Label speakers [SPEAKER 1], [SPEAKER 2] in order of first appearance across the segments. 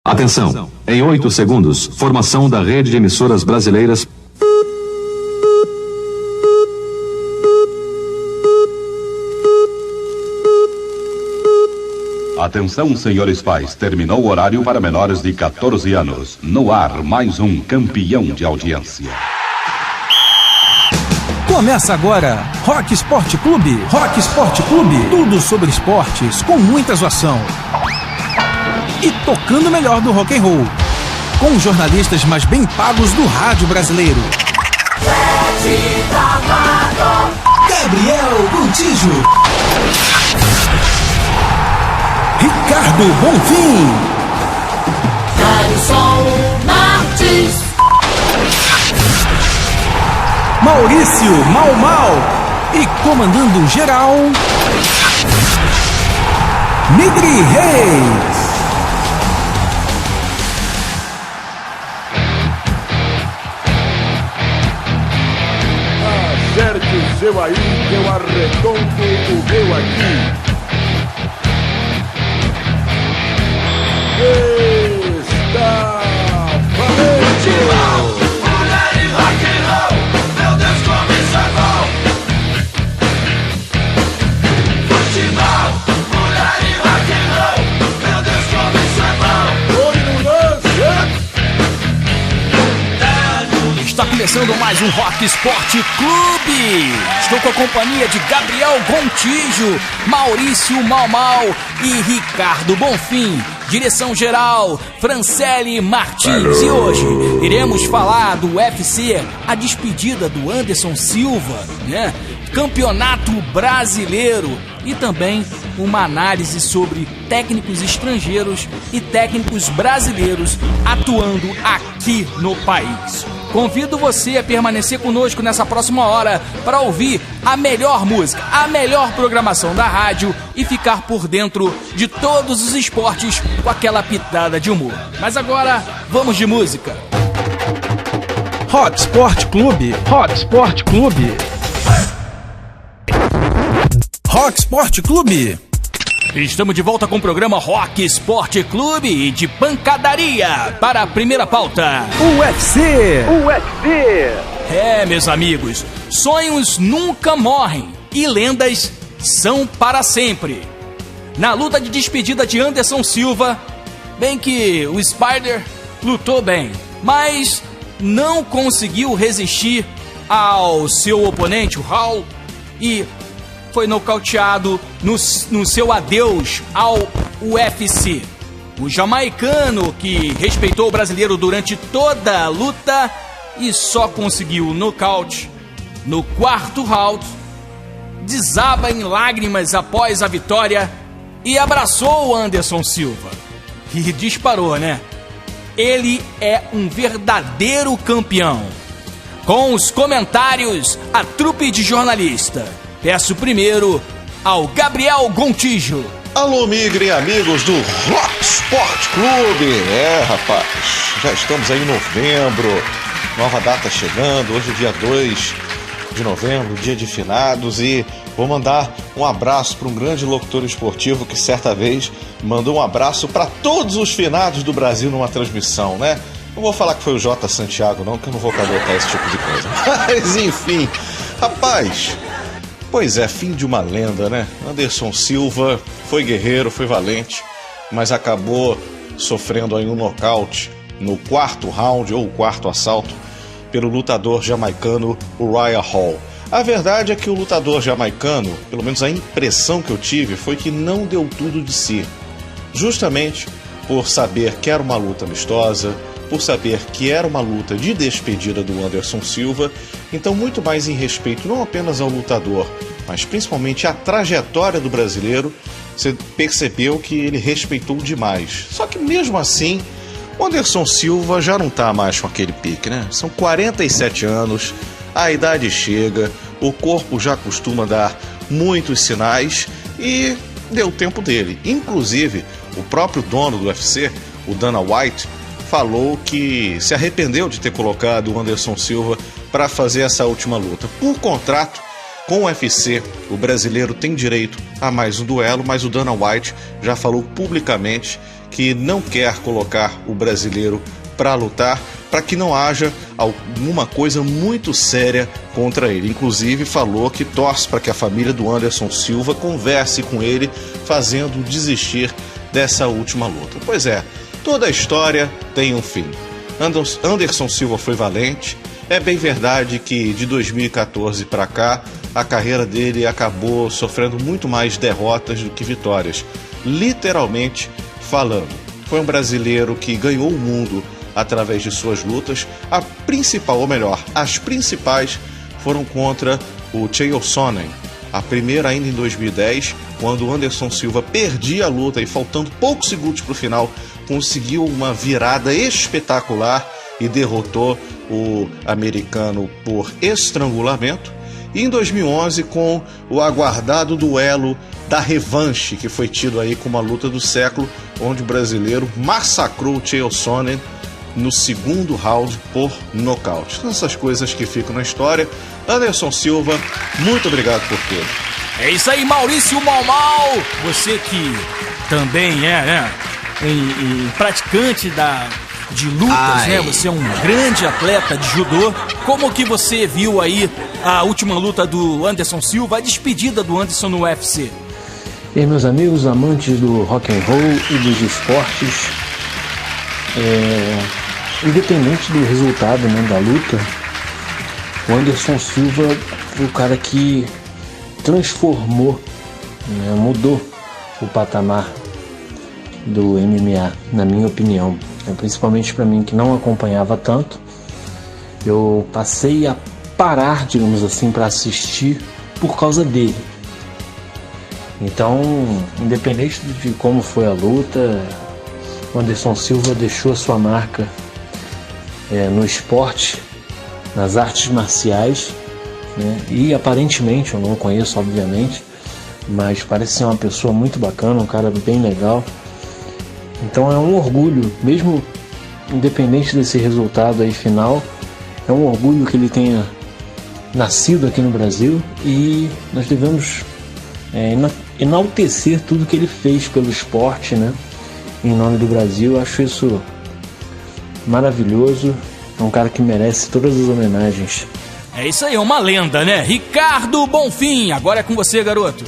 [SPEAKER 1] Atenção, em 8 segundos, formação da rede de emissoras brasileiras.
[SPEAKER 2] Atenção, senhores pais, terminou o horário para menores de 14 anos. No ar, mais um campeão de audiência.
[SPEAKER 3] Começa agora, Rock Sport Clube. Rock Sport Clube, tudo sobre esportes, com muita zoação. E tocando melhor do rock and roll, com os jornalistas mais bem pagos do rádio brasileiro. Gabriel Gontijo, Ricardo Bonfim, Maurício Mau Mau e comandando geral, Migri Reis.
[SPEAKER 4] Acerte o seu aí, que eu arredondo o meu aqui. Está valente!
[SPEAKER 5] Mulher e rock and roll, meu Deus, como isso é bom! Futebol, mulher e rock and roll, meu Deus, como isso é bom!
[SPEAKER 4] Oi no lance!
[SPEAKER 3] Está começando mais um Rock Sport Clube. Estou com a companhia de Gabriel Gontijo, Maurício Mau Mau e Ricardo Bonfim. Direção geral, Franciele Martins. E hoje iremos falar do UFC, a despedida do Anderson Silva, né? Campeonato brasileiro e também uma análise sobre técnicos estrangeiros e técnicos brasileiros atuando aqui no país. Convido você a permanecer conosco nessa próxima hora para ouvir a melhor música, a melhor programação da rádio e ficar por dentro de todos os esportes com aquela pitada de humor. Mas agora, vamos de música. Rock Sport Clube. Rock Sport Clube. Rock Sport Clube. Estamos de volta com o programa Rock Sport Clube e de pancadaria para a primeira pauta. UFC. Meus amigos, sonhos nunca morrem e lendas são para sempre. Na luta de despedida de Anderson Silva, bem que o Spider lutou bem, mas não conseguiu resistir ao seu oponente, o Hall, e foi nocauteado no seu adeus ao UFC. O jamaicano, que respeitou o brasileiro durante toda a luta e só conseguiu o nocaute no quarto round, desaba em lágrimas após a vitória e abraçou o Anderson Silva. E disparou, né? Ele é um verdadeiro campeão. Com os comentários, a trupe de jornalista. Peço primeiro ao Gabriel Gontijo.
[SPEAKER 6] Alô, Migre, amigos do Rock Sport Clube. Rapaz, já estamos aí em novembro, nova data chegando, hoje é dia 2 de novembro, dia de finados, e vou mandar um abraço para um grande locutor esportivo que certa vez mandou um abraço para todos os finados do Brasil numa transmissão, né? Não vou falar que foi o J. Santiago não, que eu não vou cadotar esse tipo de coisa. Mas enfim, rapaz, pois é, fim de uma lenda, né? Anderson Silva foi guerreiro, foi valente, mas acabou sofrendo aí um nocaute no quarto round, ou quarto assalto, pelo lutador jamaicano Uriah Hall. A verdade é que o lutador jamaicano, pelo menos a impressão que eu tive, foi que não deu tudo de si. Justamente por saber que era uma luta amistosa, por saber que era uma luta de despedida do Anderson Silva, então muito mais em respeito não apenas ao lutador, mas principalmente à trajetória do brasileiro, você percebeu que ele respeitou demais. Só que mesmo assim, o Anderson Silva já não tá mais com aquele pique, né? São 47 anos, a idade chega, o corpo já costuma dar muitos sinais e deu o tempo dele. Inclusive, o próprio dono do UFC, o Dana White, falou que se arrependeu de ter colocado o Anderson Silva para fazer essa última luta. Por contrato com o UFC, o brasileiro tem direito a mais um duelo, mas o Dana White já falou publicamente que não quer colocar o brasileiro para lutar, para que não haja alguma coisa muito séria contra ele. Inclusive falou que torce para que a família do Anderson Silva converse com ele, fazendo desistir dessa última luta. Pois é, toda a história tem um fim. Anderson Silva foi valente. É bem verdade que de 2014 para cá, a carreira dele acabou sofrendo muito mais derrotas do que vitórias. Literalmente falando. Foi um brasileiro que ganhou o mundo através de suas lutas. A principal, ou melhor, as principais foram contra o Chael Sonnen. A primeira ainda em 2010, quando o Anderson Silva perdia a luta e faltando poucos segundos para o final, conseguiu uma virada espetacular e derrotou o americano por estrangulamento. E em 2011, com o aguardado duelo da revanche, que foi tido aí como a luta do século, onde o brasileiro massacrou o Chael Sonnen no segundo round por nocaute. São essas coisas que ficam na história. Anderson Silva, muito obrigado por tudo.
[SPEAKER 3] É isso aí, Maurício Mal. Você que também é praticante de lutas, né? Você é um grande atleta de judô. Como que você viu aí a última luta do Anderson Silva, a despedida do Anderson no UFC?
[SPEAKER 7] E aí, meus amigos, amantes do rock and roll e dos esportes, independente do resultado, né, da luta, o Anderson Silva foi o cara que transformou, né, mudou o patamar do MMA, na minha opinião. Principalmente para mim, que não acompanhava tanto, eu passei a parar, digamos assim, para assistir por causa dele. Então, independente de como foi a luta, o Anderson Silva deixou a sua marca no esporte, nas artes marciais, né? E aparentemente, eu não o conheço obviamente, mas parece ser uma pessoa muito bacana, um cara bem legal. Então é um orgulho, mesmo independente desse resultado aí final, é um orgulho que ele tenha nascido aqui no Brasil, e nós devemos enaltecer tudo que ele fez pelo esporte, né? Em nome do Brasil. Eu acho isso maravilhoso. É um cara que merece todas as homenagens.
[SPEAKER 3] É isso aí, é uma lenda, né? Ricardo Bonfim, agora é com você, garoto.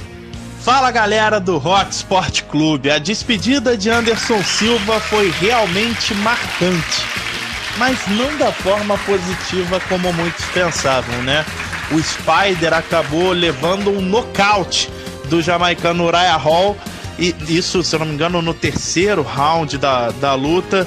[SPEAKER 8] Fala, galera do Rock Sport Clube. A despedida de Anderson Silva foi realmente marcante, mas não da forma positiva como muitos pensavam, né? O Spider acabou levando um nocaute do jamaicano Uriah Hall, e isso, se eu não me engano, no terceiro round da luta,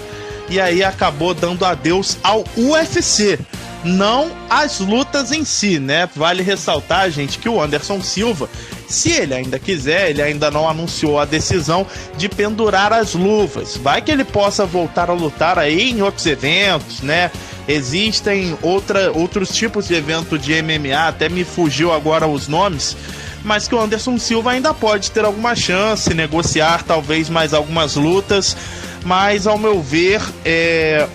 [SPEAKER 8] e aí acabou dando adeus ao UFC, não às lutas em si, né? Vale ressaltar, gente, que o Anderson Silva, se ele ainda quiser, ele ainda não anunciou a decisão de pendurar as luvas. Vai que ele possa voltar a lutar aí em outros eventos, né? Existem outros tipos de evento de MMA, até me fugiu agora os nomes, mas que o Anderson Silva ainda pode ter alguma chance, negociar talvez mais algumas lutas. Mas, ao meu ver,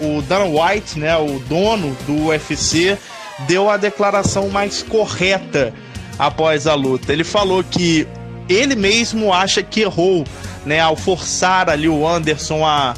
[SPEAKER 8] o Dana White, né, o dono do UFC, deu a declaração mais correta após a luta. Ele falou que ele mesmo acha que errou, né, ao forçar ali o Anderson a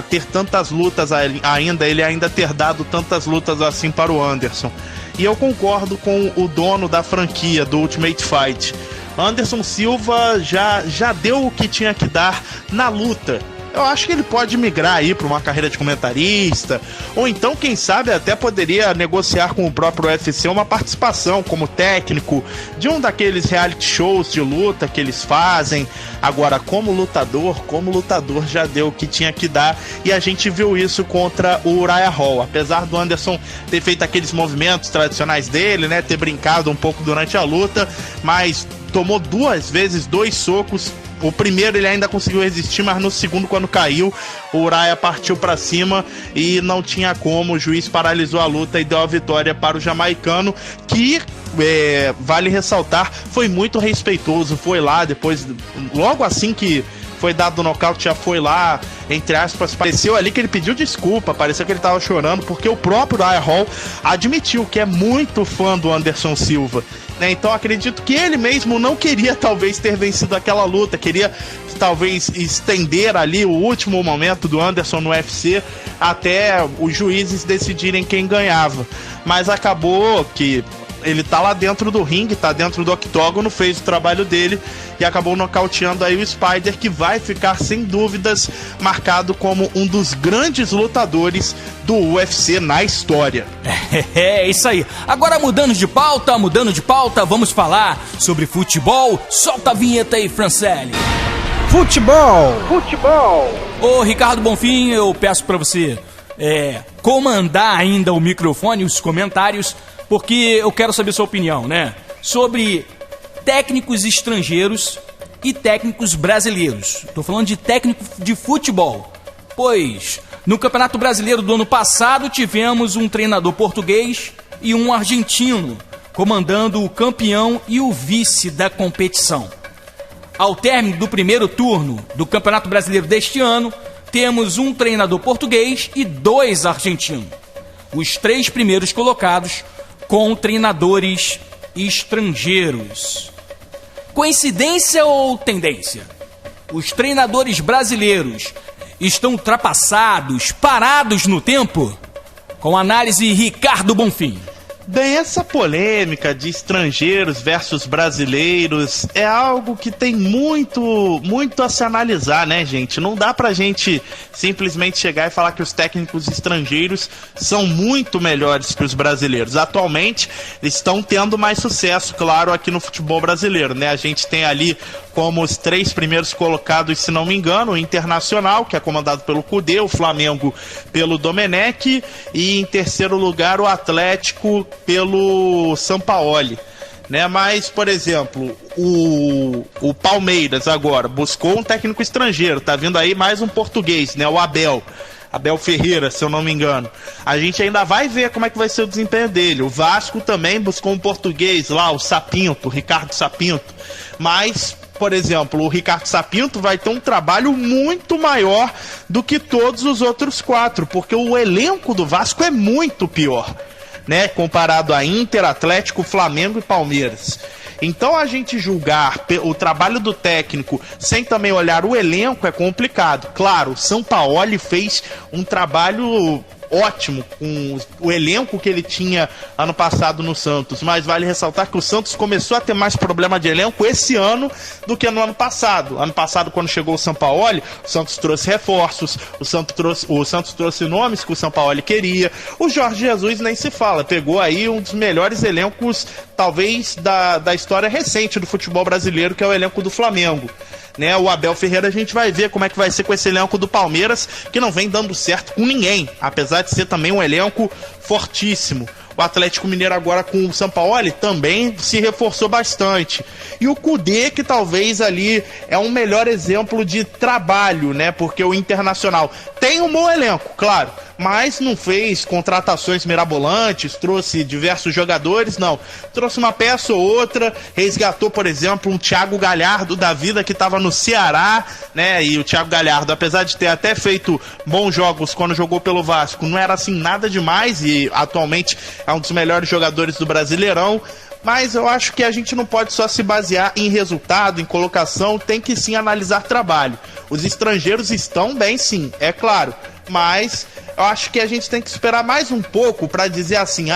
[SPEAKER 8] ter tantas lutas ainda, ele ainda ter dado tantas lutas assim para o Anderson. E eu concordo com o dono da franquia, do Ultimate Fight. Anderson Silva já deu o que tinha que dar na luta. Eu acho que ele pode migrar aí para uma carreira de comentarista, ou então, quem sabe, até poderia negociar com o próprio UFC uma participação como técnico de um daqueles reality shows de luta que eles fazem. Agora, como lutador já deu o que tinha que dar, e a gente viu isso contra o Uriah Hall. Apesar do Anderson ter feito aqueles movimentos tradicionais dele, né, ter brincado um pouco durante a luta, mas tomou 2 vezes 2 socos. O primeiro ele ainda conseguiu resistir, mas no segundo, quando caiu, o Uriah partiu para cima e não tinha como. O juiz paralisou a luta e deu a vitória para o jamaicano, que, vale ressaltar, foi muito respeitoso. Foi lá depois, logo assim que foi dado o nocaute, já foi lá, entre aspas, pareceu ali que ele pediu desculpa, pareceu que ele tava chorando, porque o próprio Uriah Hall admitiu que é muito fã do Anderson Silva, né? Então acredito que ele mesmo não queria talvez ter vencido aquela luta, queria talvez estender ali o último momento do Anderson no UFC até os juízes decidirem quem ganhava. Mas acabou que ele tá lá dentro do ringue, tá dentro do octógono, fez o trabalho dele e acabou nocauteando aí o Spider, que vai ficar sem dúvidas marcado como um dos grandes lutadores do UFC na história.
[SPEAKER 3] É isso aí. Agora mudando de pauta, vamos falar sobre futebol. Solta a vinheta aí, Francelli.
[SPEAKER 9] Futebol.
[SPEAKER 3] Ô, Ricardo Bonfim, eu peço pra você comandar ainda o microfone, os comentários, porque eu quero saber sua opinião, né? Sobre técnicos estrangeiros e técnicos brasileiros. Tô falando de técnico de futebol. Pois, no Campeonato Brasileiro do ano passado, tivemos um treinador português e um argentino comandando o campeão e o vice da competição. Ao término do primeiro turno do Campeonato Brasileiro deste ano, temos um treinador português e 2 argentinos. Os 3 primeiros colocados com treinadores estrangeiros. Coincidência ou tendência? Os treinadores brasileiros estão ultrapassados, parados no tempo? Com análise Ricardo Bonfim.
[SPEAKER 8] Bem, essa polêmica de estrangeiros versus brasileiros é algo que tem muito a se analisar, né, gente? Não dá pra gente simplesmente chegar e falar que os técnicos estrangeiros são muito melhores que os brasileiros. Atualmente, estão tendo mais sucesso, claro, aqui no futebol brasileiro, né? A gente tem ali como os 3 primeiros colocados, se não me engano, o Internacional, que é comandado pelo Cudê, o Flamengo pelo Domenech e em terceiro lugar o Atlético pelo Sampaoli, né? Mas, por exemplo, o Palmeiras agora buscou um técnico estrangeiro, tá vindo aí mais um português, né? O Abel Ferreira, se eu não me engano. A gente ainda vai ver como é que vai ser o desempenho dele. O Vasco também buscou um português lá, o Sapinto, o Ricardo Sapinto. Mas, por exemplo, o Ricardo Sapinto vai ter um trabalho muito maior do que todos os outros 4, porque o elenco do Vasco é muito pior, né, comparado a Inter, Atlético, Flamengo e Palmeiras. Então a gente julgar o trabalho do técnico sem também olhar o elenco é complicado. Claro, o Sampaoli fez um trabalho ótimo com o elenco que ele tinha ano passado no Santos, mas vale ressaltar que o Santos começou a ter mais problema de elenco esse ano do que no ano passado. Ano passado, quando chegou o Sampaoli, o Santos trouxe reforços, o Santos trouxe nomes que o Sampaoli queria. O Jorge Jesus nem se fala, pegou aí um dos melhores elencos, talvez, da história recente do futebol brasileiro, que é o elenco do Flamengo, né? O Abel Ferreira, a gente vai ver como é que vai ser com esse elenco do Palmeiras, que não vem dando certo com ninguém, apesar de ser também um elenco fortíssimo. O Atlético Mineiro agora com o Sampaoli também se reforçou bastante. E o Cudê, que talvez ali é um melhor exemplo de trabalho, né? Porque o Internacional tem um bom elenco, claro, mas não fez contratações mirabolantes, trouxe diversos jogadores, não. Trouxe uma peça ou outra, resgatou, por exemplo, um Thiago Galhardo da vida que estava no Ceará, né? E o Thiago Galhardo, apesar de ter até feito bons jogos quando jogou pelo Vasco, não era assim nada demais e atualmente é um dos melhores jogadores do Brasileirão. Mas eu acho que a gente não pode só se basear em resultado, em colocação, tem que sim analisar trabalho. Os estrangeiros estão bem sim, é claro, mas eu acho que a gente tem que esperar mais um pouco para dizer assim,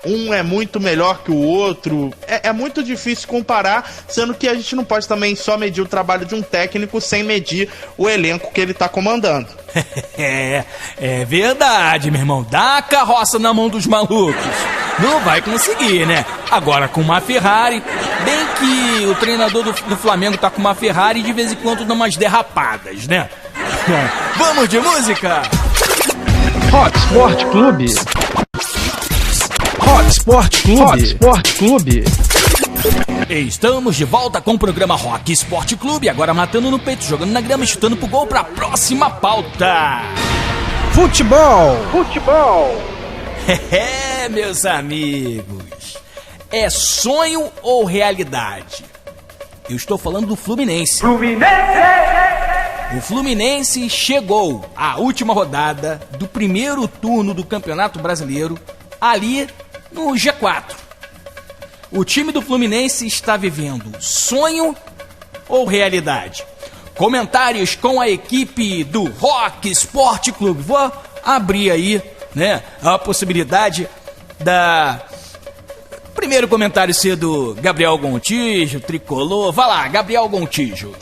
[SPEAKER 8] um é muito melhor que o outro. É muito difícil comparar, sendo que a gente não pode também só medir o trabalho de um técnico sem medir o elenco que ele está comandando.
[SPEAKER 3] É verdade, meu irmão. Dá a carroça na mão dos malucos. Não vai conseguir, né? Agora com uma Ferrari, bem que o treinador do Flamengo tá com uma Ferrari e de vez em quando dá umas derrapadas, né? Vamos de música!
[SPEAKER 9] Hot Sport Clube. Hot Sport Clube. Hot Sport Clube.
[SPEAKER 3] Estamos de volta com o programa Rock Sport Clube, agora matando no peito, jogando na grama e chutando pro gol pra próxima pauta.
[SPEAKER 9] Futebol.
[SPEAKER 3] Meus amigos, é sonho ou realidade? Eu estou falando do Fluminense. O Fluminense chegou à última rodada do primeiro turno do Campeonato Brasileiro ali no G4. O time do Fluminense está vivendo sonho ou realidade? Comentários com a equipe do Rock Sport Clube. Vou abrir aí, né, a possibilidade da... Primeiro comentário ser do Gabriel Gontijo, tricolor. Vai lá, Gabriel Gontijo.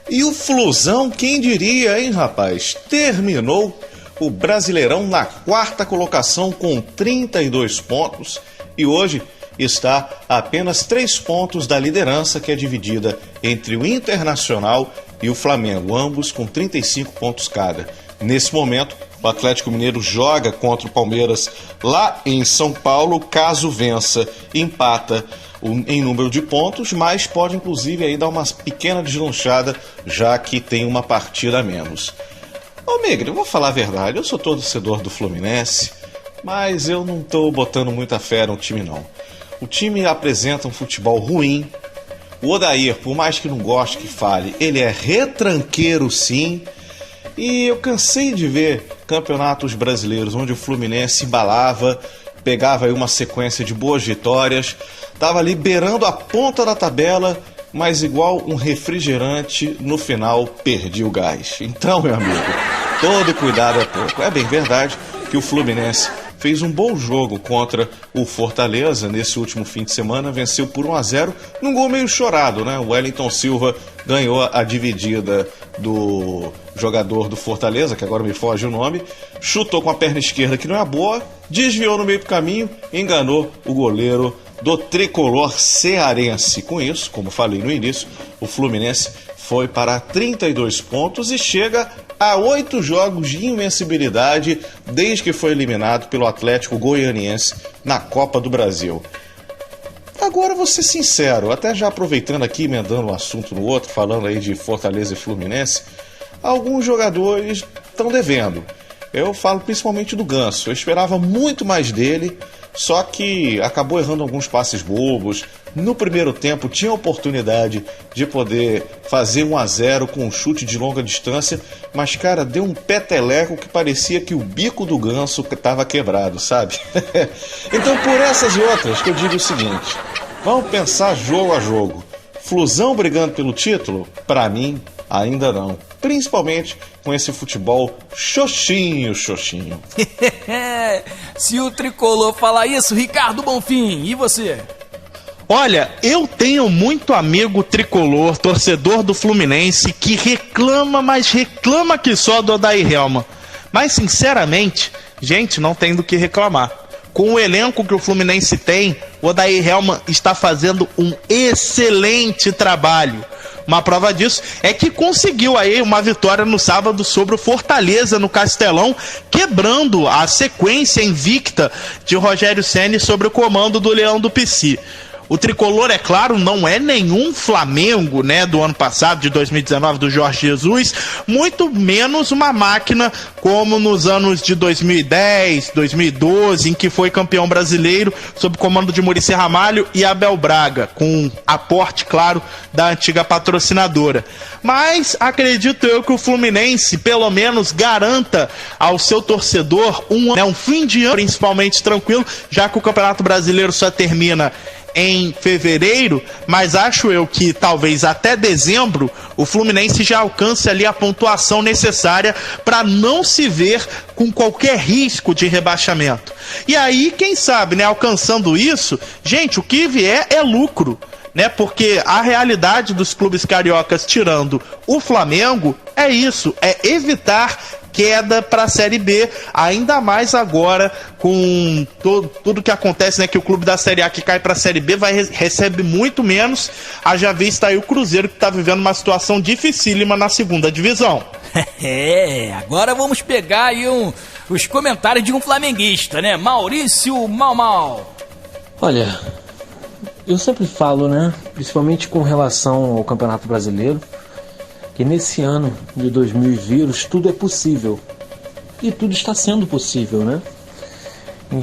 [SPEAKER 6] E o Flusão, quem diria, hein, rapaz? Terminou o Brasileirão na 4ª colocação com 32 pontos e hoje está a apenas 3 pontos da liderança, que é dividida entre o Internacional e o Flamengo, ambos com 35 pontos cada. Nesse momento, o Atlético Mineiro joga contra o Palmeiras lá em São Paulo. Caso vença, empata em número de pontos, mas pode inclusive aí dar uma pequena deslanchada, já que tem uma partida a menos. Ô Migre, eu vou falar a verdade, eu sou torcedor do Fluminense, mas eu não estou botando muita fé no time não. O time apresenta um futebol ruim. O Odair, por mais que não goste que fale, ele é retranqueiro sim. E eu cansei de ver campeonatos brasileiros onde o Fluminense embalava, pegava aí uma sequência de boas vitórias, estava ali beirando a ponta da tabela, mas igual um refrigerante, no final perdia o gás. Então, meu amigo, todo cuidado é pouco. É bem verdade que o Fluminense fez um bom jogo contra o Fortaleza nesse último fim de semana, venceu por 1-0, num gol meio chorado, né? O Wellington Silva ganhou a dividida do jogador do Fortaleza, que agora me foge o nome, chutou com a perna esquerda, que não é boa, desviou no meio do caminho, enganou o goleiro do tricolor cearense. Com isso, como falei no início, o Fluminense foi para 32 pontos e chega a 8 jogos de invencibilidade desde que foi eliminado pelo Atlético Goianiense na Copa do Brasil. Agora, vou ser sincero, até já aproveitando aqui, emendando um assunto no outro, falando aí de Fortaleza e Fluminense, alguns jogadores estão devendo. Eu falo principalmente do Ganso, eu esperava muito mais dele, só que acabou errando alguns passes bobos. No primeiro tempo tinha a oportunidade de poder fazer 1-0 com um chute de longa distância, mas, cara, deu um peteleco que parecia que o bico do Ganso estava quebrado, sabe? Então, por essas e outras, que eu digo o seguinte, vamos pensar jogo a jogo. Flusão brigando pelo título? Pra mim, ainda não. Principalmente com esse futebol xoxinho.
[SPEAKER 3] Se o tricolor falar isso, Ricardo Bonfim, e você?
[SPEAKER 8] Olha, eu tenho muito amigo tricolor, torcedor do Fluminense, que reclama, mas reclama que só do Odair Helman. Mas, sinceramente, gente, não tem do que reclamar. Com o elenco que o Fluminense tem, o Odair Helman está fazendo um excelente trabalho. Uma prova disso é que conseguiu aí uma vitória no sábado sobre o Fortaleza no Castelão, quebrando a sequência invicta de Rogério Ceni sobre o comando do Leão do Pici. O tricolor, é claro, não é nenhum Flamengo, né, do ano passado, de 2019, do Jorge Jesus, muito menos uma máquina como nos anos de 2010, 2012, em que foi campeão brasileiro sob o comando de Muricy Ramalho e Abel Braga, com aporte, claro, da antiga patrocinadora. Mas acredito eu que o Fluminense, pelo menos, garanta ao seu torcedor um fim de ano principalmente tranquilo, já que o Campeonato Brasileiro só termina em fevereiro, mas acho eu que talvez até dezembro o Fluminense já alcance ali a pontuação necessária para não se ver com qualquer risco de rebaixamento. E aí, quem sabe, né, alcançando isso, gente, o que vier é lucro, né? Porque a realidade dos clubes cariocas, tirando o Flamengo, é isso, é evitar queda para a Série B, ainda mais agora com tudo que acontece, né, que o clube da Série A que cai para a Série B recebe muito menos, haja vista aí o Cruzeiro, que está vivendo uma situação dificílima na segunda divisão.
[SPEAKER 3] Agora vamos pegar aí os comentários de um flamenguista, né, Maurício Mal.
[SPEAKER 7] Olha, eu sempre falo, né, principalmente com relação ao Campeonato Brasileiro, que nesse ano de 2000 vírus tudo é possível. E tudo está sendo possível, né?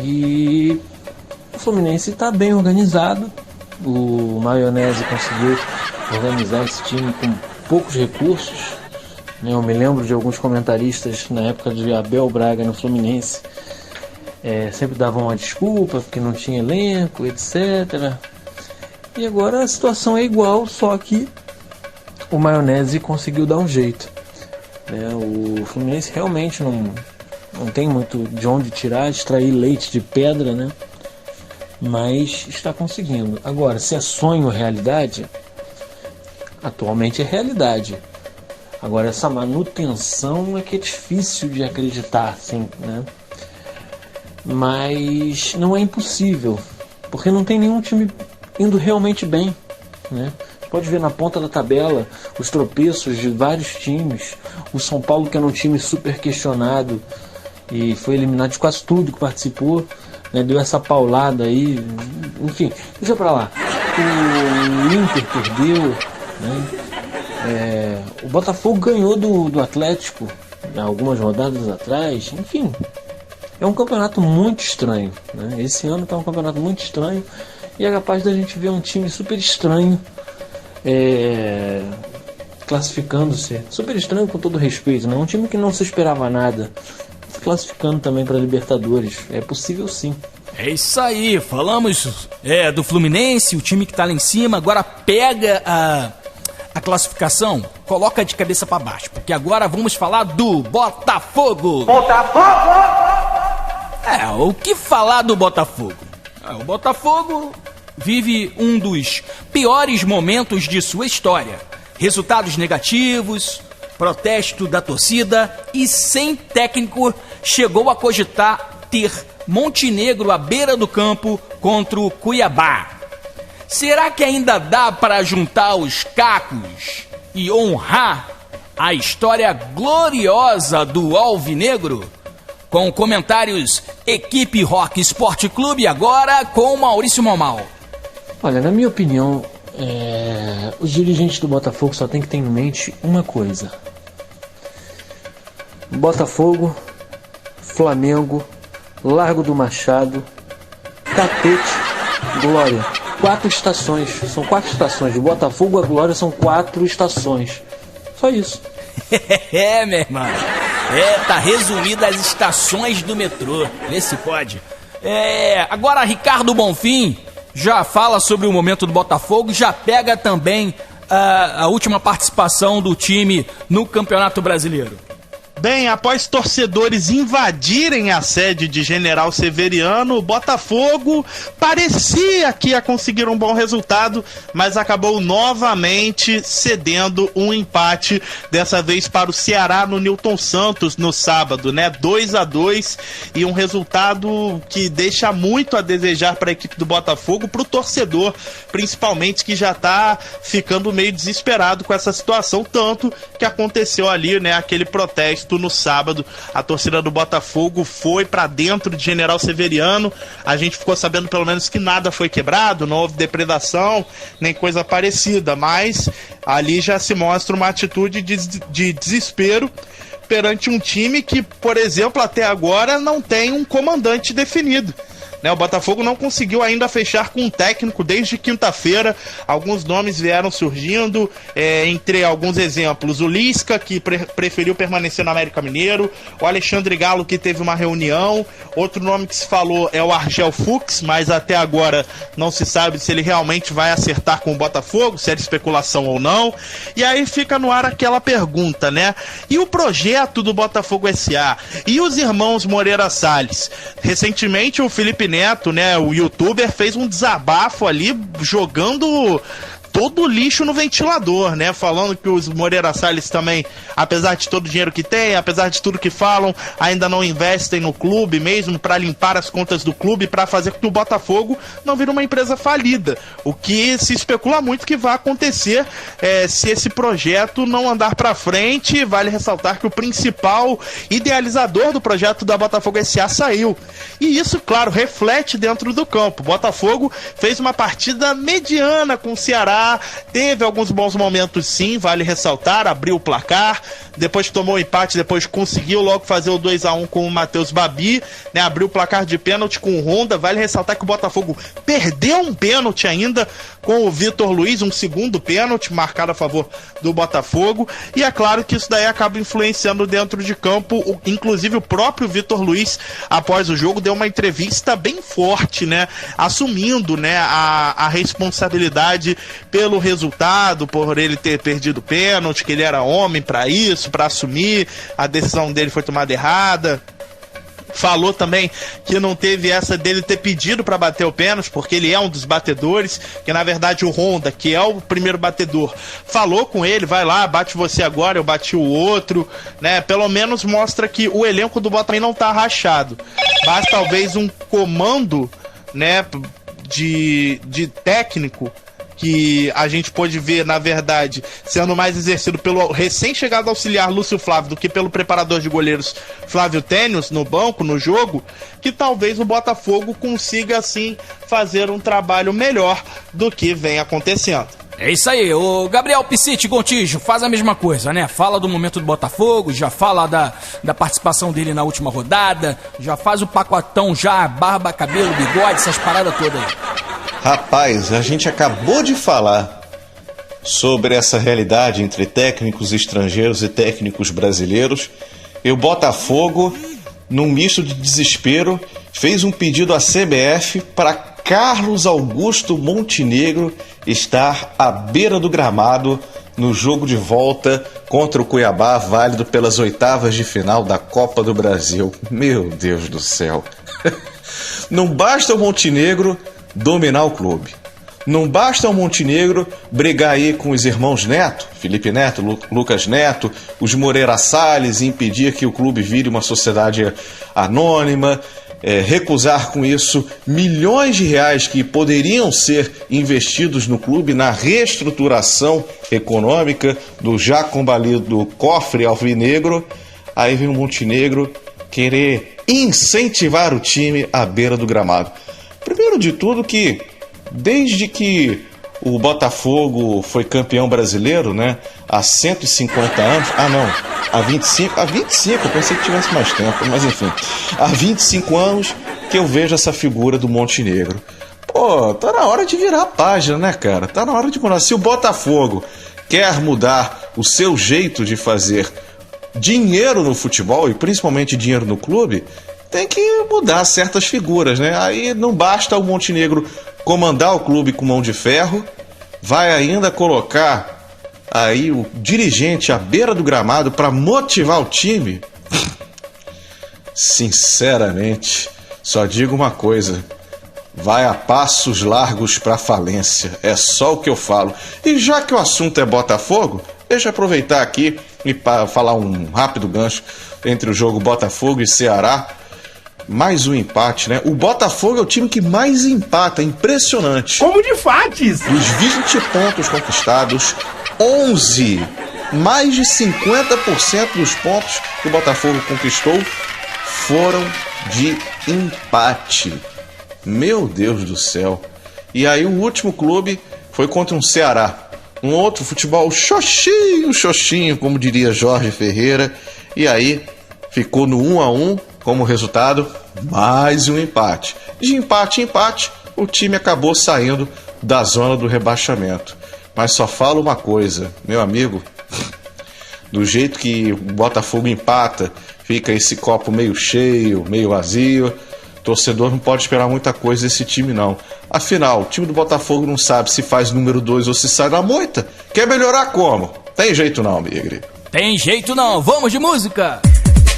[SPEAKER 7] E o Fluminense está bem organizado. O Maionese conseguiu organizar esse time com poucos recursos. Eu me lembro de alguns comentaristas na época de Abel Braga no Fluminense. Sempre davam uma desculpa porque não tinha elenco, etc. E agora a situação é igual, só que o Maionese conseguiu dar um jeito. O Fluminense realmente não tem muito de onde tirar, extrair leite de pedra, né? Mas está conseguindo. Agora, se é sonho ou realidade, atualmente é realidade. Agora, essa manutenção é que é difícil de acreditar, assim, né? Mas não é impossível, porque não tem nenhum time indo realmente bem, né? Você pode ver na ponta da tabela os tropeços de vários times. O São Paulo, que era um time super questionado e foi eliminado de quase tudo que participou, né? Deu essa paulada aí, enfim, deixa pra lá. O Inter perdeu, né? O Botafogo ganhou do Atlético algumas rodadas atrás, enfim. É um campeonato muito estranho, né? Esse ano está um campeonato muito estranho e é capaz da gente ver um time super estranho classificando-se. Super estranho com todo respeito, né? Um time que não se esperava nada, se classificando também para Libertadores. É possível sim.
[SPEAKER 3] É isso aí, falamos do Fluminense, o time que está lá em cima, agora pega a classificação, coloca de cabeça para baixo, porque agora vamos falar do Botafogo. O que falar do Botafogo? O Botafogo vive um dos piores momentos de sua história. Resultados negativos, protesto da torcida e sem técnico, chegou a cogitar ter Montenegro à beira do campo contra o Cuiabá. Será que ainda dá para juntar os cacos e honrar a história gloriosa do Alvinegro? Com comentários Equipe Rock Sport Clube, agora com Maurício Momal.
[SPEAKER 7] Olha, na minha opinião, os dirigentes do Botafogo só tem que ter em mente uma coisa: Botafogo, Flamengo, Largo do Machado, Catete, Glória. 4 estações, são 4 estações. De Botafogo a Glória são 4 estações. Só isso.
[SPEAKER 3] Meu irmão. Tá resumida as estações do metrô. Vê se pode. Agora Ricardo Bonfim já fala sobre o momento do Botafogo, já pega também a última participação do time no Campeonato Brasileiro.
[SPEAKER 8] Bem, após torcedores invadirem a sede de General Severiano, o Botafogo parecia que ia conseguir um bom resultado, mas acabou novamente cedendo um empate, dessa vez para o Ceará no Newton Santos no sábado, né? 2-2, e um resultado que deixa muito a desejar para a equipe do Botafogo, para o torcedor, principalmente, que já está ficando meio desesperado com essa situação, tanto que aconteceu ali, né, aquele protesto no sábado. A torcida do Botafogo foi para dentro de General Severiano. A gente ficou sabendo pelo menos que nada foi quebrado, não houve depredação, nem coisa parecida, mas ali já se mostra uma atitude de desespero perante um time que, por exemplo, até agora não tem um comandante definido. O Botafogo não conseguiu ainda fechar com um técnico desde quinta-feira. Alguns nomes vieram surgindo, entre alguns exemplos, o Lisca, que preferiu permanecer no América Mineiro, o Alexandre Galo, que teve uma reunião, outro nome que se falou é o Argel Fux, mas até agora não se sabe se ele realmente vai acertar com o Botafogo, se era especulação ou não. E aí fica no ar aquela pergunta, né? E o projeto do Botafogo S.A.? E os irmãos Moreira Salles? Recentemente o Felipe Neto, né, o youtuber, fez um desabafo ali, jogando todo o lixo no ventilador, né? Falando que os Moreira Salles também, apesar de todo o dinheiro que tem, apesar de tudo que falam, ainda não investem no clube mesmo para limpar as contas do clube, para fazer com que o Botafogo não vire uma empresa falida. O que se especula muito que vai acontecer se esse projeto não andar para frente. Vale ressaltar que o principal idealizador do projeto da Botafogo S.A. saiu. E isso, claro, reflete dentro do campo. O Botafogo fez uma partida mediana com o Ceará, teve alguns bons momentos sim, vale ressaltar, abriu o placar, depois tomou o empate, depois conseguiu logo fazer o 2-1 com o Matheus Babi, né? Abriu o placar de pênalti com o Honda. Vale ressaltar que o Botafogo perdeu um pênalti ainda com o Vitor Luiz, um segundo pênalti marcado a favor do Botafogo, e é claro que isso daí acaba influenciando dentro de campo, inclusive o próprio Vitor Luiz, após o jogo, deu uma entrevista bem forte, né, assumindo, né, a responsabilidade pelo resultado, por ele ter perdido o pênalti, que ele era homem para isso, para assumir, a decisão dele foi tomada errada. Falou também que não teve essa dele ter pedido para bater o pênalti, porque ele é um dos batedores, que na verdade o Honda, que é o primeiro batedor, falou com ele, vai lá, bate você agora, eu bati o outro, né? Pelo menos mostra que o elenco do Botafogo não tá rachado. Basta talvez um comando, né, de técnico, que a gente pode ver, na verdade, sendo mais exercido pelo recém-chegado auxiliar Lúcio Flávio do que pelo preparador de goleiros Flávio Tênios no banco, no jogo, que talvez o Botafogo consiga, assim, fazer um trabalho melhor do que vem acontecendo.
[SPEAKER 3] É isso aí, o Gabriel Piscite Gontijo faz a mesma coisa, né? Fala do momento do Botafogo, já fala da participação dele na última rodada, já faz o pacotão já, barba, cabelo, bigode, essas paradas todas aí.
[SPEAKER 6] Rapaz, a gente acabou de falar sobre essa realidade entre técnicos estrangeiros e técnicos brasileiros, e o Botafogo, num misto de desespero, fez um pedido à CBF para Carlos Augusto Montenegro estar à beira do gramado no jogo de volta contra o Cuiabá, válido pelas oitavas de final da Copa do Brasil. Meu Deus do céu! Não basta o Montenegro dominar o clube. Não basta o Montenegro brigar aí com os irmãos Neto, Felipe Neto, Lucas Neto, os Moreira Salles, e impedir que o clube vire uma sociedade anônima, recusar com isso milhões de reais que poderiam ser investidos no clube na reestruturação econômica do já combalido cofre alvinegro. Aí vem o Montenegro querer incentivar o time à beira do gramado. Primeiro de tudo que, desde que o Botafogo foi campeão brasileiro, né, há 150 anos, há 25, eu pensei que tivesse mais tempo, mas enfim, há 25 anos que eu vejo essa figura do Montenegro. Pô, tá na hora de virar a página, né, cara? Tá na hora de mudar. Se o Botafogo quer mudar o seu jeito de fazer dinheiro no futebol, e principalmente dinheiro no clube, tem que mudar certas figuras, né? Aí não basta o Montenegro comandar o clube com mão de ferro, vai ainda colocar aí o dirigente à beira do gramado para motivar o time. Sinceramente, só digo uma coisa: vai a passos largos para falência. É só o que eu falo. E já que o assunto é Botafogo, deixa eu aproveitar aqui e falar um rápido gancho entre o jogo Botafogo e Ceará. Mais um empate, né? O Botafogo é o time que mais empata, impressionante.
[SPEAKER 9] Como de fates!
[SPEAKER 6] Dos 20 pontos conquistados, 11, mais de 50% dos pontos que o Botafogo conquistou foram de empate. Meu Deus do céu. E aí o último clube foi contra um Ceará. Um outro futebol xoxinho, como diria Jorge Ferreira. E aí ficou no 1-1. Como resultado, mais um empate. De empate em empate, o time acabou saindo da zona do rebaixamento. Mas só falo uma coisa, meu amigo, do jeito que o Botafogo empata, fica esse copo meio cheio, meio vazio, torcedor não pode esperar muita coisa desse time não. Afinal, o time do Botafogo não sabe se faz número 2 ou se sai da moita. Quer melhorar como? Tem jeito não, Migre.
[SPEAKER 3] Tem jeito não, vamos de música!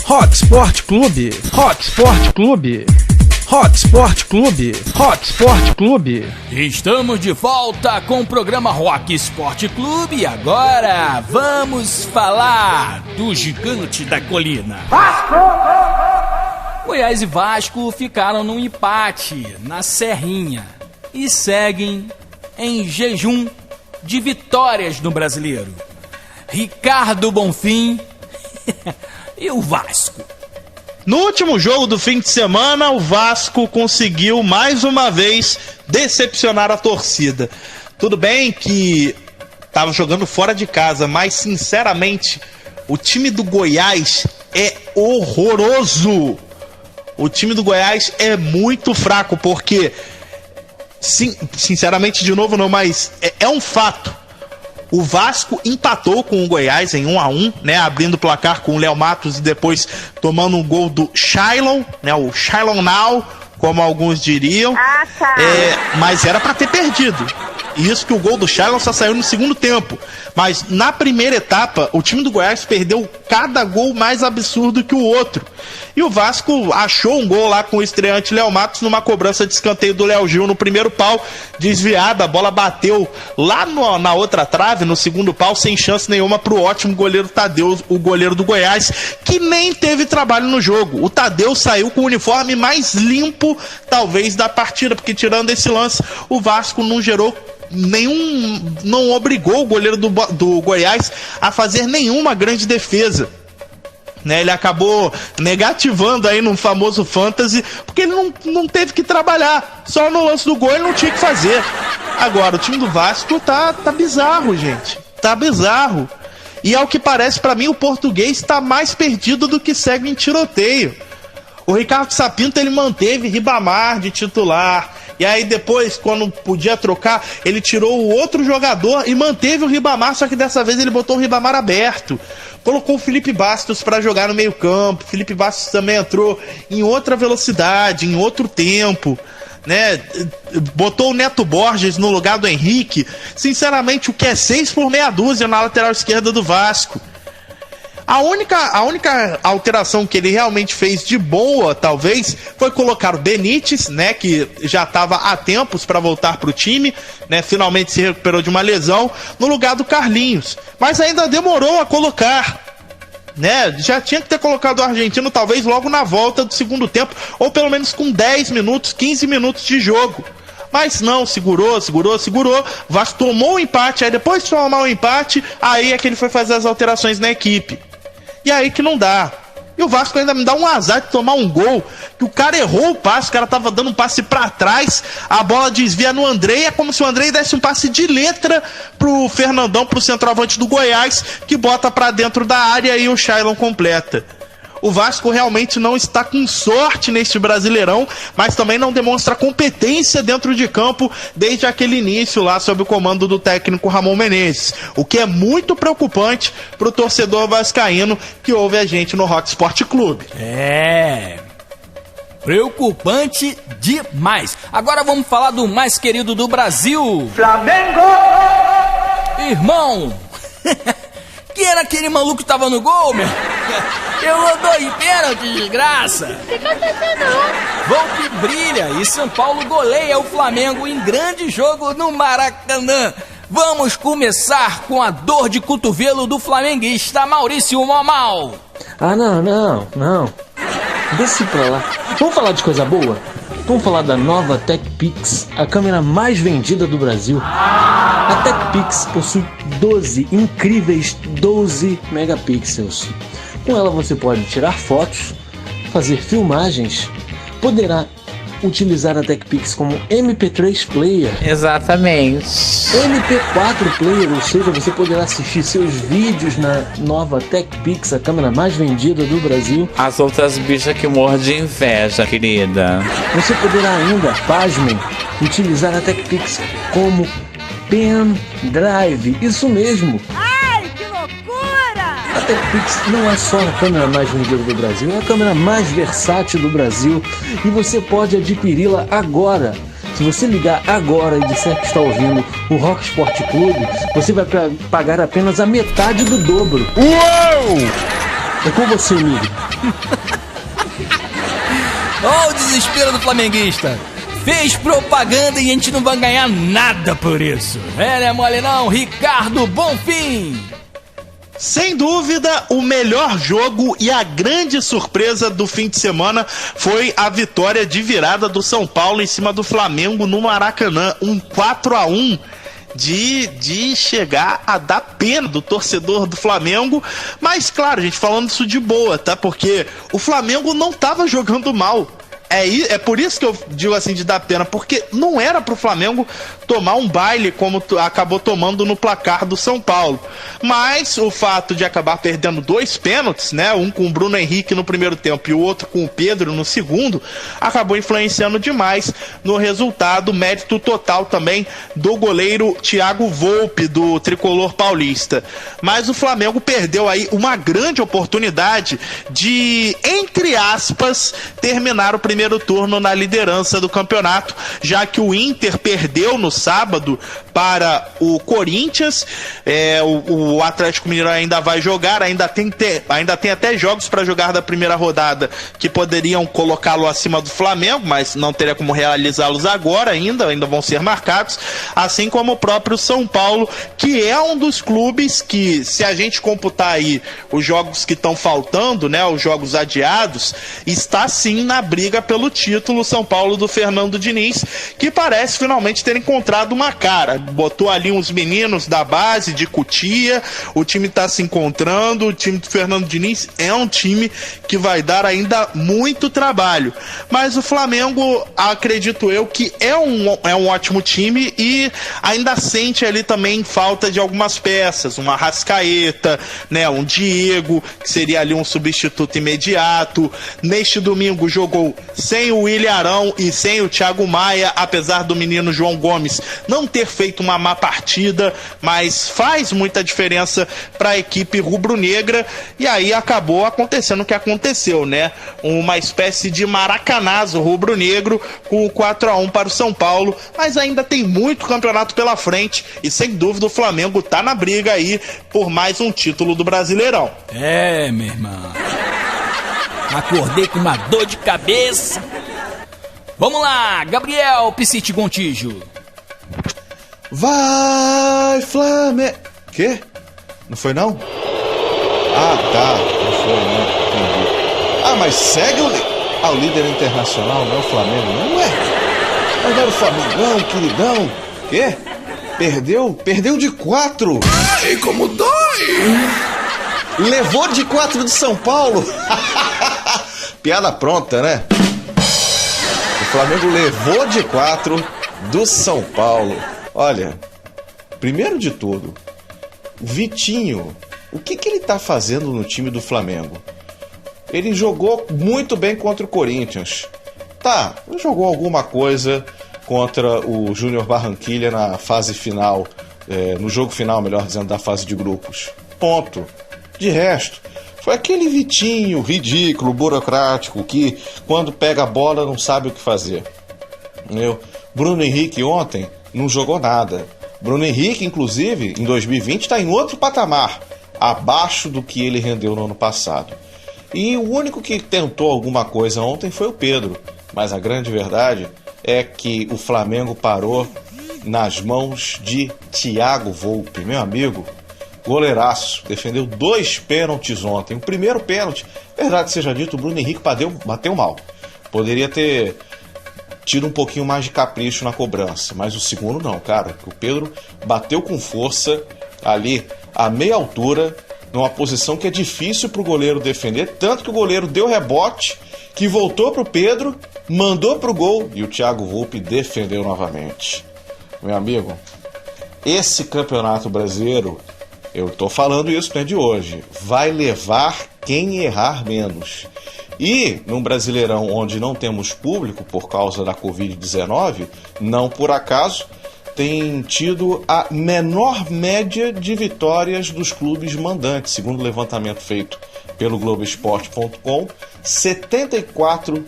[SPEAKER 9] Rock Sport Clube, Rock Sport Clube, Rock Sport Clube, Rock Sport Clube.
[SPEAKER 3] Estamos de volta com o programa Rock Sport Clube e agora vamos falar do gigante da colina. Goiás e Vasco ficaram num empate na Serrinha e seguem em jejum de vitórias no Brasileiro. Ricardo Bonfim e o Vasco.
[SPEAKER 8] No último jogo do fim de semana, o Vasco conseguiu mais uma vez decepcionar a torcida. Tudo bem que estava jogando fora de casa, mas sinceramente, o time do Goiás é horroroso. O time do Goiás é muito fraco, porque sinceramente, de novo não, mas é um fato. O Vasco empatou com o Goiás em 1-1, né, abrindo o placar com o Léo Matos e depois tomando um gol do Shailon, né, o Shailon Now, como alguns diriam. Mas era para ter perdido. E isso que o gol do Shailon só saiu no segundo tempo. Mas na primeira etapa, o time do Goiás perdeu cada gol mais absurdo que o outro. E o Vasco achou um gol lá com o estreante Léo Matos numa cobrança de escanteio do Léo Gil no primeiro pau, desviada, a bola bateu lá na outra trave, no segundo pau, sem chance nenhuma pro ótimo goleiro Tadeu, o goleiro do Goiás, que nem teve trabalho no jogo. O Tadeu saiu com o uniforme mais limpo, talvez, da partida, porque tirando esse lance, o Vasco não gerou não obrigou o goleiro do Goiás a fazer nenhuma grande defesa. Né, ele acabou negativando aí no famoso fantasy, porque ele não teve que trabalhar. Só no lance do gol ele não tinha que fazer. Agora, o time do Vasco tá bizarro, gente. Tá bizarro. E ao que parece, pra mim, o português tá mais perdido do que segue em tiroteio. O Ricardo Sapinto, ele manteve Ribamar de titular. E aí depois, quando podia trocar, ele tirou o outro jogador e manteve o Ribamar, só que dessa vez ele botou o Ribamar aberto. Colocou o Felipe Bastos para jogar no meio campo. Felipe Bastos também entrou em outra velocidade, em outro tempo, né? Botou o Neto Borges no lugar do Henrique. Sinceramente, o que é 6 por meia dúzia na lateral esquerda do Vasco. A única alteração que ele realmente fez de boa, talvez, foi colocar o Benítez, né, que já estava há tempos para voltar para o time, né, finalmente se recuperou de uma lesão, no lugar do Carlinhos. Mas ainda demorou a colocar, né? Já tinha que ter colocado o argentino talvez logo na volta do segundo tempo, ou pelo menos com 10 minutos, 15 minutos de jogo. Mas não, segurou, Vasco tomou o empate, aí depois de tomar o empate, aí é que ele foi fazer as alterações na equipe. E aí que não dá. E o Vasco ainda me dá um azar de tomar um gol, que o cara errou o passe, o cara tava dando um passe pra trás, a bola desvia no Andrei, é como se o Andrei desse um passe de letra pro Fernandão, pro centroavante do Goiás, que bota pra dentro da área e o Shailon completa. O Vasco realmente não está com sorte neste Brasileirão, mas também não demonstra competência dentro de campo desde aquele início lá sob o comando do técnico Ramon Menezes, o que é muito preocupante para o torcedor vascaíno que ouve a gente no Rock Sport Clube.
[SPEAKER 3] É, preocupante demais. Agora vamos falar do mais querido do Brasil,
[SPEAKER 5] Flamengo!
[SPEAKER 3] Irmão! Que era aquele maluco que tava no gol, meu? Eu não dou em pênalti, desgraça!
[SPEAKER 10] O que aconteceu?
[SPEAKER 3] Volpe brilha e São Paulo goleia o Flamengo em grande jogo no Maracanã. Vamos começar com a dor de cotovelo do flamenguista Maurício Momal.
[SPEAKER 7] Ah, não. Desce pra lá. Vamos falar de coisa boa? Vamos falar da nova TechPix, a câmera mais vendida do Brasil. A TechPix possui 12 incríveis 12 megapixels. Com ela você pode tirar fotos, fazer filmagens, poderá utilizar a TechPix como MP3 player.
[SPEAKER 11] Exatamente.
[SPEAKER 7] MP4 player, ou seja, você poderá assistir seus vídeos na nova TechPix, a câmera mais vendida do Brasil.
[SPEAKER 11] As outras bichas que morrem de inveja, querida.
[SPEAKER 7] Você poderá ainda, pasmem, utilizar a TechPix como pendrive. Isso mesmo.
[SPEAKER 10] Ai, que loucura!
[SPEAKER 7] A TechPix não é só a câmera mais vendida do Brasil, é a câmera mais versátil do Brasil e você pode adquiri-la agora. Se você ligar agora e disser que está ouvindo o Rock Sport Clube, você vai pagar apenas a metade do dobro.
[SPEAKER 8] Uou!
[SPEAKER 7] É com você, amigo.
[SPEAKER 3] Olha o desespero do flamenguista. Fez propaganda e a gente não vai ganhar nada por isso. É, né, mole não? Ricardo Bonfim.
[SPEAKER 8] Sem dúvida, o melhor jogo e a grande surpresa do fim de semana foi a vitória de virada do São Paulo em cima do Flamengo no Maracanã, um 4-1 de chegar a dar pena do torcedor do Flamengo, mas claro, gente, falando isso de boa, tá? Porque o Flamengo não tava jogando mal. É por isso que eu digo assim de dar pena, porque não era pro Flamengo tomar um baile como acabou tomando no placar do São Paulo. Mas o fato de acabar perdendo 2 pênaltis, né? Um com o Bruno Henrique no primeiro tempo e o outro com o Pedro no segundo, acabou influenciando demais no resultado. Mérito total também do goleiro Thiago Volpe, do tricolor paulista. Mas o Flamengo perdeu aí uma grande oportunidade de, entre aspas, terminar o primeiro turno na liderança do campeonato, já que o Inter perdeu no sábado para o Corinthians. O Atlético Mineiro ainda vai jogar, ainda tem até jogos para jogar da primeira rodada que poderiam colocá-lo acima do Flamengo, mas não teria como realizá-los agora, ainda vão ser marcados, assim como o próprio São Paulo, que é um dos clubes que, se a gente computar aí os jogos que estão faltando, né, os jogos adiados, está sim na briga pelo título. São Paulo do Fernando Diniz, que parece finalmente ter encontrado uma cara. Botou ali uns meninos da base de Cotia, o time está se encontrando. O time do Fernando Diniz é um time que vai dar ainda muito trabalho, mas o Flamengo, acredito eu, que é um ótimo time e ainda sente ali também falta de algumas peças, uma Arrascaeta, né, um Diego, que seria ali um substituto imediato. Neste domingo jogou sem o William Arão e sem o Thiago Maia, apesar do menino João Gomes não ter feito uma má partida, mas faz muita diferença para a equipe rubro-negra. E aí acabou acontecendo o que aconteceu, né? Uma espécie de maracanazo rubro-negro com o 4-1 para o São Paulo, mas ainda tem muito campeonato pela frente e sem dúvida o Flamengo tá na briga aí por mais um título do Brasileirão.
[SPEAKER 3] Meu irmão, acordei com uma dor de cabeça. Vamos lá, Gabriel Piscite Gontijo.
[SPEAKER 6] Vai, Flamengo. Quê? Não foi não? Ah, tá. Não foi não. Entendi. Ah, mas segue o líder internacional, não é o Flamengo, não é? Mas era o Flamengo, não, queridão. Quê? Perdeu de 4.
[SPEAKER 5] Ai, como dói!
[SPEAKER 6] Levou de 4 de São Paulo. Piada pronta, né? O Flamengo levou de 4 do São Paulo. Olha, primeiro de tudo, o Vitinho, o que ele tá fazendo no time do Flamengo? Ele jogou muito bem contra o Corinthians. Tá, jogou alguma coisa contra o Júnior Barranquilla na fase final, no jogo final, melhor dizendo, da fase de grupos. Ponto. De resto, foi aquele Vitinho ridículo, burocrático, que quando pega a bola não sabe o que fazer. Bruno Henrique ontem não jogou nada. Bruno Henrique, inclusive, em 2020, está em outro patamar, abaixo do que ele rendeu no ano passado. E o único que tentou alguma coisa ontem foi o Pedro. Mas a grande verdade é que o Flamengo parou nas mãos de Thiago Volpe, meu amigo. Goleiraço, defendeu 2 pênaltis ontem. O primeiro pênalti, verdade seja dito, o Bruno Henrique bateu mal. Poderia ter tido um pouquinho mais de capricho na cobrança, mas o segundo não, cara. O Pedro bateu com força ali a meia altura, numa posição que é difícil pro goleiro defender, tanto que o goleiro deu rebote, que voltou pro Pedro, mandou pro gol e o Thiago Volpe defendeu novamente. Meu amigo, esse campeonato brasileiro, eu tô falando isso, não é de hoje, vai levar quem errar menos. E num Brasileirão onde não temos público por causa da Covid-19, não por acaso, tem tido a menor média de vitórias dos clubes mandantes, segundo o levantamento feito pelo Globoesporte.com.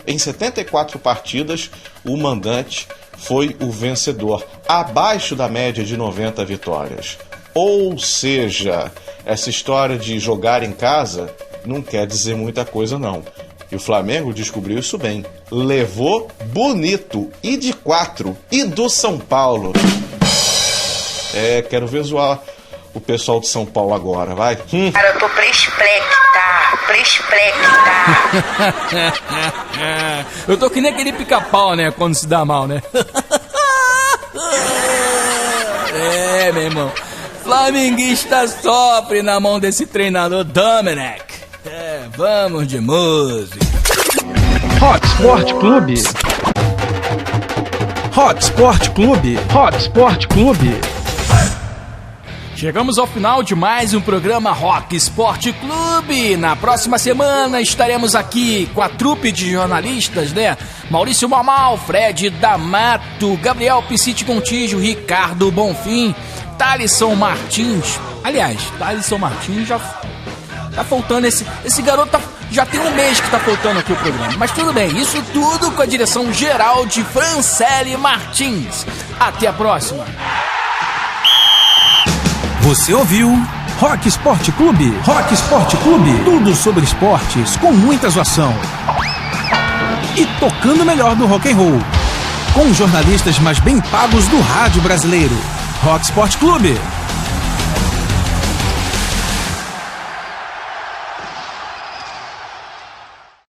[SPEAKER 6] Em 74 partidas, o mandante foi o vencedor, abaixo da média de 90 vitórias. Ou seja, essa história de jogar em casa não quer dizer muita coisa não. E o Flamengo descobriu isso bem. Levou bonito. E de 4. E do São Paulo. Quero ver zoar o pessoal de São Paulo agora, vai.
[SPEAKER 12] Cara, eu tô presplecta.
[SPEAKER 3] Eu tô que nem aquele pica-pau, né? Quando se dá mal, né? Meu irmão. Flamenguista sofre na mão desse treinador Domenech. Vamos de música.
[SPEAKER 9] Rock Sport Clube. Rock Sport Clube. Rock Sport Clube.
[SPEAKER 3] Chegamos ao final de mais um programa Rock Sport Clube. Na próxima semana estaremos aqui com a trupe de jornalistas, né? Maurício Mamal, Fred D'Amato, Gabriel Piscite Contígio, Ricardo Bonfim, Thalisson Martins. Aliás, Thalisson Martins já tá faltando esse garoto, já tem um mês que tá faltando aqui o programa. Mas tudo bem, isso tudo com a direção geral de Franciele Martins. Até a próxima.
[SPEAKER 9] Você ouviu Rock Sport Clube. Rock Sport Clube. Tudo sobre esportes com muita zoação. E tocando melhor do rock and roll. Com os jornalistas mais bem pagos do rádio brasileiro. Rock Sport Clube.